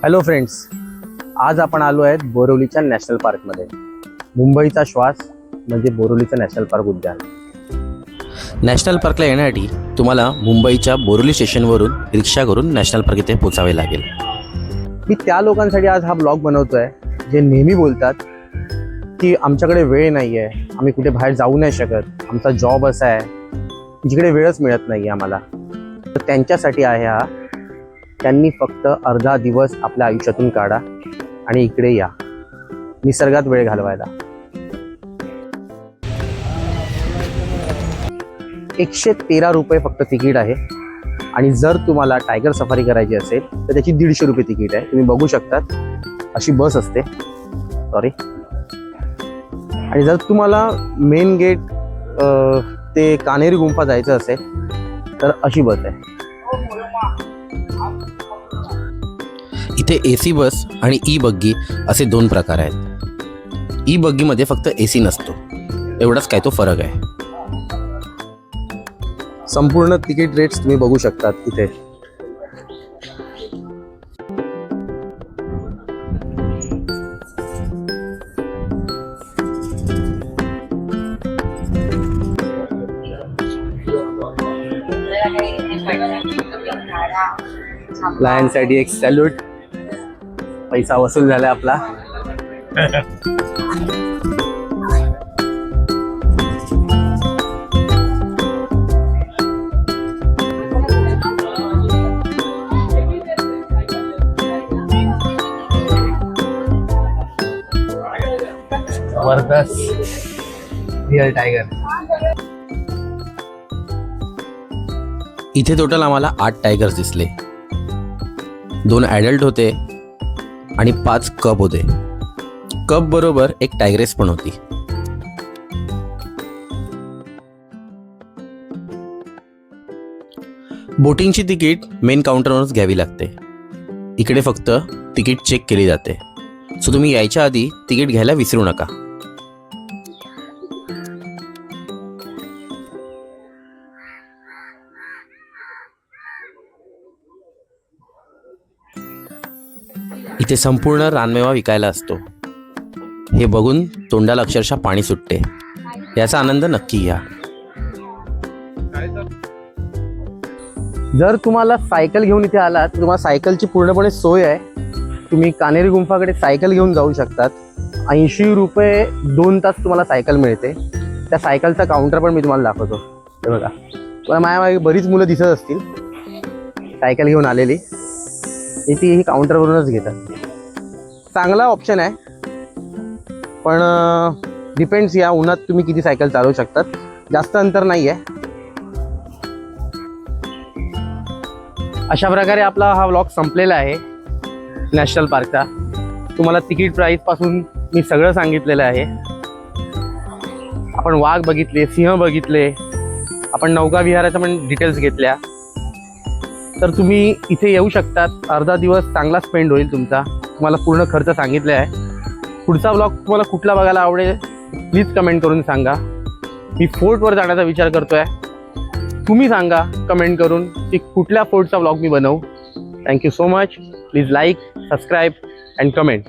Hello friends, आज आपण आलो आहेत बोरिवलीच्या नॅशनल पार्कमध्ये. मुंबईचा श्वास म्हणजे बोरिवलीचं नॅशनल पार्क उद्यान. नॅशनल पार्कला येण्यासाठी तुम्हाला मुंबईच्या बोरिवली स्टेशनवरून रिक्षा करून नॅशनल पार्क इथे पोचावे लागेल. मी त्या लोकांसाठी आज हा ब्लॉग बनवतोय जे नेहमी बोलतात की आमच्याकडे वेळ नाही आहे, आम्ही कुठे बाहेर जाऊ नाही शकत, आमचा जॉब असा आहे जिकडे वेळच मिळत नाही आम्हाला. तर त्यांच्यासाठी आहे हा. त्यांनी फक्त अर्धा दिवस आपल्या आयुष्यातून काढा आणि इकडे या निसर्गात वेळ घालवायला. 113 रुपये फक्त तिकीट आहे. आणि जर तुम्हाला टायगर सफारी करायची असेल तर त्याची 150 रुपये तिकीट आहे. तुम्ही बघू शकतात अशी बस असते. सॉरी. आणि जर तुम्हाला मेन गेट ते कान्हेरी गुंफा जायचं असेल तर अशी बस आहे. इथे AC बस आणि ई बग्गी असे 2 प्रकार आहेत. ई बग्गीमध्ये फक्त AC नसतो, एवढाच काय तो फरक आहे. संपूर्ण तिकीट रेट्स तुम्ही बघू शकतात इथे. लायनसाठी एक सॅल्यूट. पैसा वसूल झाला आपला. जबरदस्त रिअल टायगर. इथे टोटल आम्हाला 8 टायगर्स दिसले. 2 ॲडल्ट होते आणि 5 कप होते. कप बरोबर एक टायग्रेस पण होती. बोटिंगची तिकीट मेन काउंटरवरूनच घ्यावी लागते. इकडे फक्त तिकीट चेक केली जाते. सो तुम्ही यायच्या आधी तिकीट घ्यायला विसरू नका. इथे संपूर्ण रानमेवा विकायला असतो. हे बघून तोंडाला अक्षरशः पाणी सुटते. याचा आनंद नक्की घ्या. जर तुम्हाला सायकल घेऊन इथे आलात तर तुम्हाला सायकलची पूर्णपणे सोय आहे. तुम्ही कान्हेरी गुंफाकडे सायकल घेऊन जाऊ शकतात. 80 रुपये 2 तास तुम्हाला सायकल मिळते. त्या सायकलचा काउंटर पण मी तुम्हाला दाखवतो. हे बघा, मला माझ्या बरीच मुलं दिसत असतील सायकल घेऊन आलेली. ती ही काउंटरवरूनच घेतात. चांगला ऑप्शन आहे, पण डिपेंड्स या उन्हात तुम्ही किती सायकल चालवू शकतात. जास्त अंतर नाही आहे. अशा प्रकारे आपला हा व्लॉग संपलेला आहे नॅशनल पार्कचा. तुम्हाला तिकीट प्राईसपासून मी सगळं सांगितलेलं आहे. आपण वाघ बघितले, सिंह बघितले, आपण नौका विहाराच्या पण डिटेल्स घेतल्या. तर तुम्ही इथे येऊ शकतात. अर्धा दिवस चांगला स्पेंड होईल तुमचा. तुम्हाला पूर्ण खर्च सांगितले आहे. पुढचा व्लॉग तुम्हाला कुठला बघायला आवडेल प्लीज कमेंट करून सांगा. मी फोर्टवर जाण्याचा विचार करतो आहे. तुम्ही सांगा कमेंट करून की कुठल्या फोर्टचा व्लॉग मी बनवू. Thank you so much. Please like, subscribe and comment.